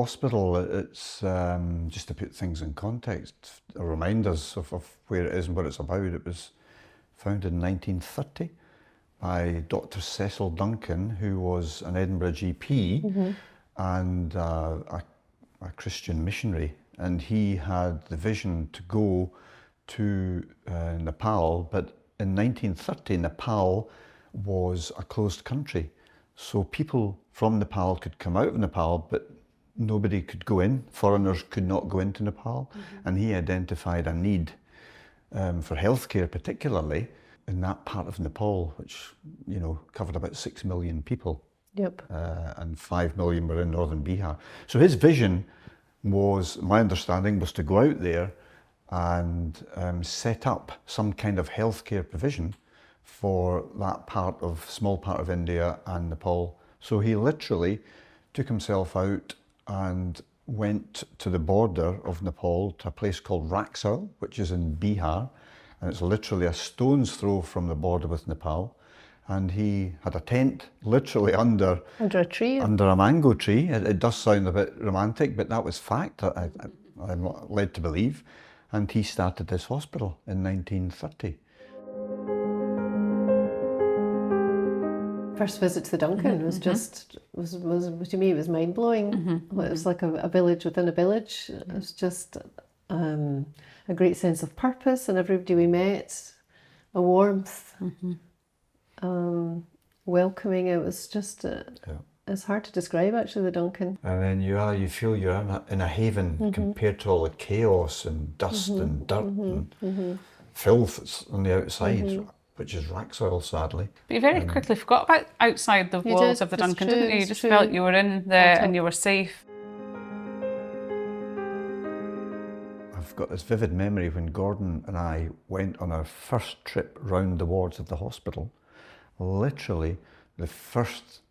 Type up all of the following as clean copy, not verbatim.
hospital, it's just to put things in context, or remind us of where it is and what it's about. It was founded in 1930 by Dr. Cecil Duncan, who was an Edinburgh GP and a Christian missionary. And he had the vision to go to Nepal, but in 1930, Nepal was a closed country. So people from Nepal could come out of Nepal, but nobody could go in. Foreigners could not go into Nepal. And he identified a need for healthcare, particularly in that part of Nepal, which, you know, covered about 6 million people. Yep. And 5 million were in northern Bihar. So his vision was, my understanding, was to go out there and set up some kind of healthcare provision for that small part of India and Nepal. So he literally took himself out and went to the border of Nepal to a place called Raxaul, which is in Bihar, and it's literally a stone's throw from the border with Nepal. And he had a tent literally under a tree. Under a mango tree. It does sound a bit romantic, but that was fact, I'm led to believe. And he started this hospital in 1930. First visit to the Duncan was just, was to me, it was mind-blowing. It was like a village within a village. It was just a great sense of purpose, and everybody we met, a warmth, welcoming. It was just, it's hard to describe actually, the Duncan. And then you feel you're in a haven compared to all the chaos and dust and dirt and filth that's on the outside. Which is Raxaul, sadly. But you very quickly forgot about outside the walls of the Duncan, didn't you? You just felt you were in there and you were safe. I've got this vivid memory when Gordon and I went on our first trip round the wards of the hospital. Literally, the first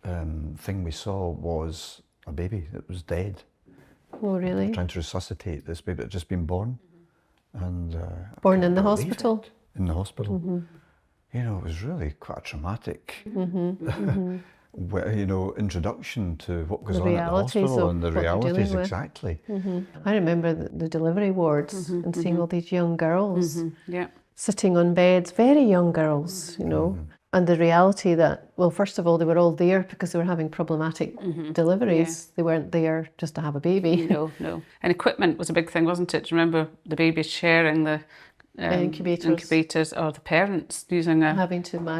thing we saw was a baby that was dead. Oh, really? Trying to resuscitate this baby that had just been born. And born in the hospital? In the hospital. You know, it was really quite a traumatic, you know, introduction to what goes on at the hospital and the realities, exactly. I remember the delivery wards and seeing all these young girls sitting on beds, very young girls, you know, and the reality that, well, first of all, they were all there because they were having problematic deliveries. They weren't there just to have a baby. No. And equipment was a big thing, wasn't it? Do you remember the babies sharing the incubators, or the parents using a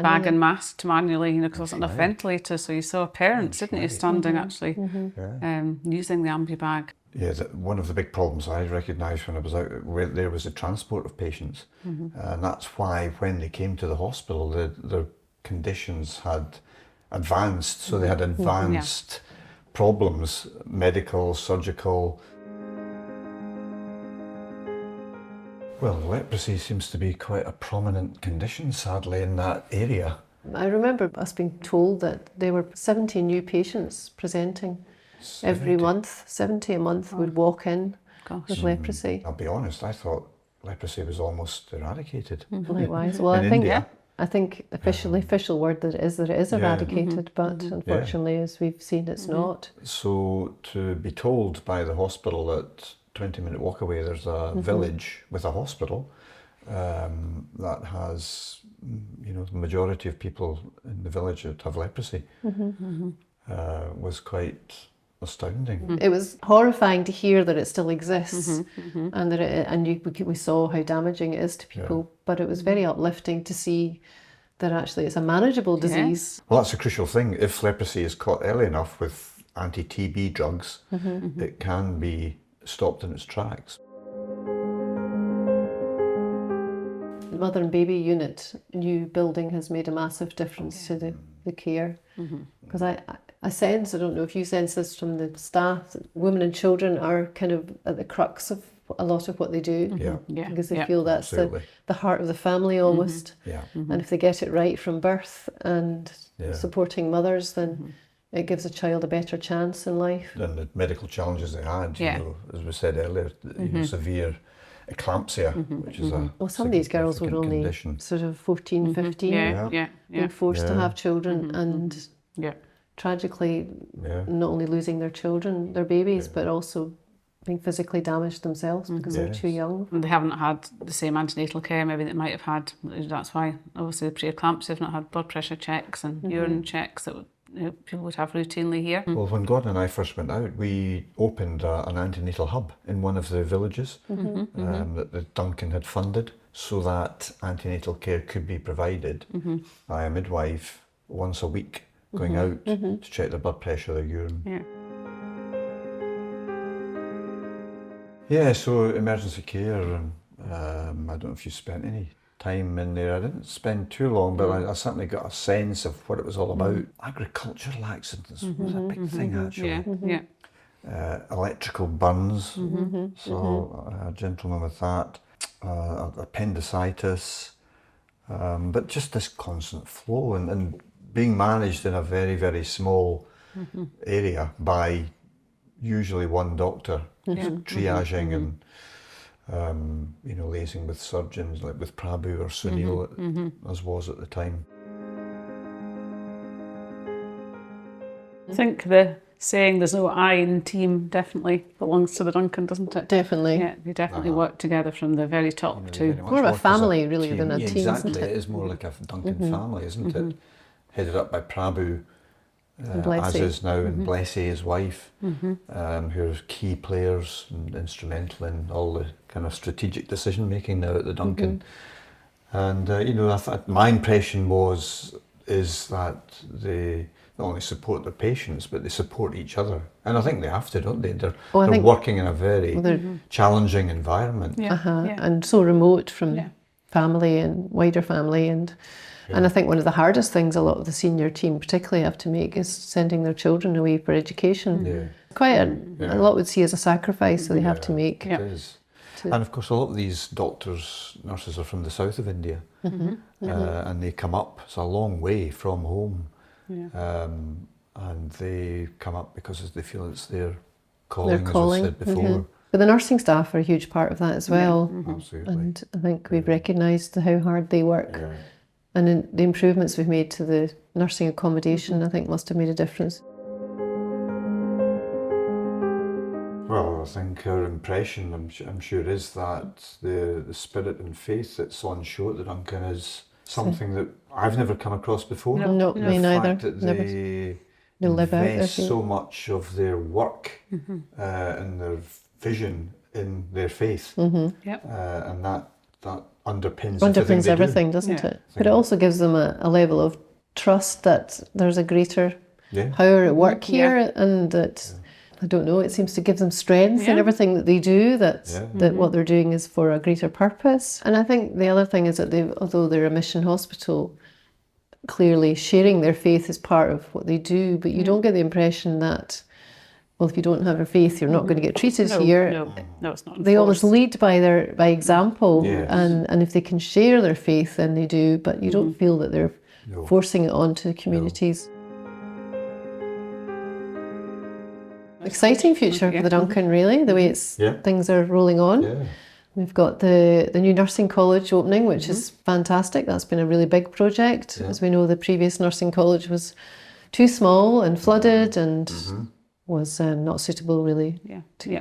bag and mask to manually, you know, because there wasn't enough ventilators, so you saw parents, didn't you, standing actually using the ambu bag. Yeah, one of the big problems I recognised when I was out there was the transport of patients, and that's why when they came to the hospital, their conditions had advanced, so they had advanced problems, medical, surgical. Well, leprosy seems to be quite a prominent condition, sadly, in that area. I remember us being told that there were 70 new patients presenting every month. 70 a month would walk in with leprosy. I'll be honest, I thought leprosy was almost eradicated. Likewise. Well, I think official word that it is eradicated, but unfortunately, as we've seen, it's not. So to be told by the hospital that 20-minute walk away, there's a village with a hospital that has, you know, the majority of people in the village that have leprosy was quite astounding. It was horrifying to hear that it still exists and that we saw how damaging it is to people, but it was very uplifting to see that actually it's a manageable disease. Well, that's a crucial thing. If leprosy is caught early enough with anti-TB drugs, it can be stopped in its tracks. The mother and baby unit, new building, has made a massive difference to the care. Because I sense, I don't know if you sense this from the staff, that women and children are kind of at the crux of a lot of what they do. Because they feel that's the heart of the family almost. And if they get it right from birth and supporting mothers, then it gives a child a better chance in life. And the medical challenges they had, you know, as we said earlier, you know, severe eclampsia, which is a some of these girls were only condition. Sort of 14, 15, being forced to have children, and tragically not only losing their children, their babies, but also being physically damaged themselves because they're too young. And they haven't had the same antenatal care maybe they might have had. That's why obviously the pre-eclampsia have not had blood pressure checks and urine checks that people would have routinely here. Well, when Gordon and I first went out, we opened an antenatal hub in one of the villages that the Duncan had funded, so that antenatal care could be provided by a midwife once a week, going out to check their blood pressure, their urine. Yeah, so emergency care, and I don't know if you spent any time in there. I didn't spend too long, but I certainly got a sense of what it was all about. Agricultural accidents was a big thing, actually. Electrical burns, so a gentleman with that, appendicitis, but just this constant flow and being managed in a very, very small area by usually one doctor, triaging and liaising with surgeons like with Prabhu or Sunil as was at the time. I think the saying "there's no I in team" definitely belongs to the Duncan, doesn't it? Definitely. Yeah, they definitely work together from the very top to... More of a family really than a team, exactly. isn't it? It is more like a Duncan family, isn't it? Headed up by Prabhu, as is now, and Blessy, his wife, who are key players and instrumental in all the kind of strategic decision making now at the Duncan. And my impression is that they not only support their patients, but they support each other, and I think they have to, don't they? They're working in a very challenging environment, and so remote from family and wider family, and I think one of the hardest things a lot of the senior team particularly have to make is sending their children away for education. Quite a lot would see as a sacrifice that they have to make. It is. And of course a lot of these doctors, nurses are from the south of India, and they come up, it's a long way from home, and they come up because they feel it's their calling, as I said before. But the nursing staff are a huge part of that as well. Absolutely. And I think we've recognised how hard they work. And the improvements we've made to the nursing accommodation, I think, must have made a difference. Well, I think our impression, I'm sure, is that the spirit and faith that's on show at the Duncan is something that I've never come across before. No, me neither. The fact that they invest so much of their work and their vision in their faith, and that underpins everything, doesn't it? But it also gives them a level of trust that there's a greater power at work here, and that I don't know, it seems to give them strength in everything that they do, that what they're doing is for a greater purpose. And I think the other thing is that although they're a mission hospital, clearly sharing their faith is part of what they do, but you don't get the impression that, well, if you don't have a faith, you're not going to get treated here. No, it's not enforced. They almost lead by example, and if they can share their faith, then they do, but you don't feel that they're forcing it onto the communities. Exciting future for the Duncan, really, the way things are rolling on. We've got the new nursing college opening, which is fantastic. That's been a really big project. As we know, the previous nursing college was too small and flooded and was not suitable really to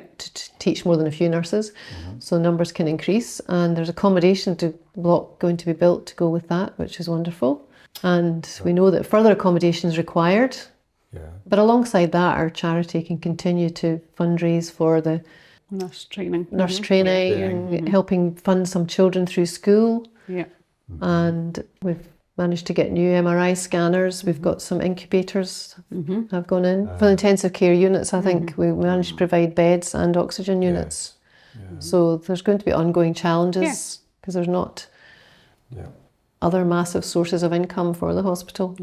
teach more than a few nurses. So numbers can increase, and there's accommodation block going to be built to go with that, which is wonderful. And we know that further accommodation is required. But alongside that, our charity can continue to fundraise for the nurse training, and helping fund some children through school. And we've managed to get new MRI scanners. We've got some incubators have gone in. For the intensive care units, I think we managed to provide beds and oxygen units. So there's going to be ongoing challenges because there's not other massive sources of income for the hospital.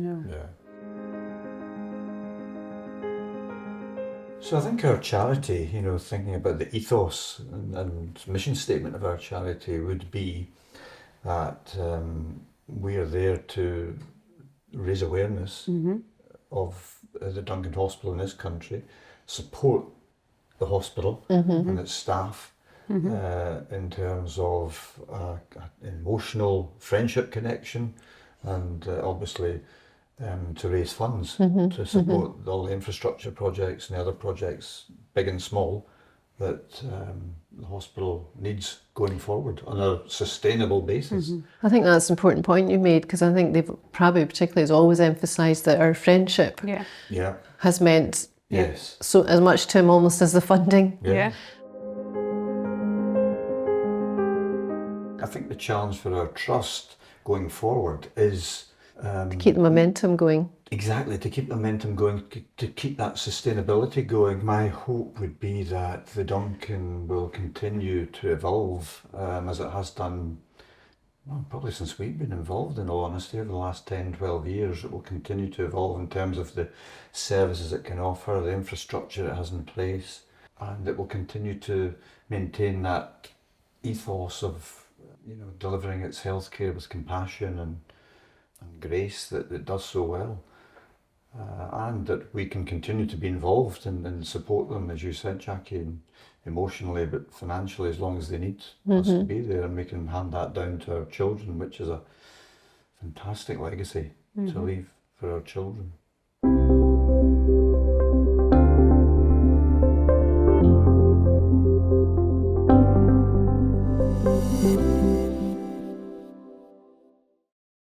So I think our charity, thinking about the ethos and mission statement of our charity would be that we are there to raise awareness of the Duncan Hospital in this country, support the hospital and its staff in terms of emotional friendship connection, and obviously to raise funds to support all the infrastructure projects and the other projects, big and small, that the hospital needs going forward on a sustainable basis. I think that's an important point you made, because I think they've probably particularly has always emphasised that our friendship has meant so as much to him almost as the funding. I think the challenge for our trust going forward is to keep the momentum going. Exactly, to keep the momentum going, to keep that sustainability going. My hope would be that the Duncan will continue to evolve as it has done, well, probably since we've been involved, in all honesty, over the last 10, 12 years. It will continue to evolve in terms of the services it can offer, the infrastructure it has in place, and it will continue to maintain that ethos of, you know, delivering its healthcare with compassion and grace that it does so well. And that we can continue to be involved and support them, as you said, Jackie, and emotionally but financially, as long as they need us to be there, and we can hand that down to our children, which is a fantastic legacy to leave for our children.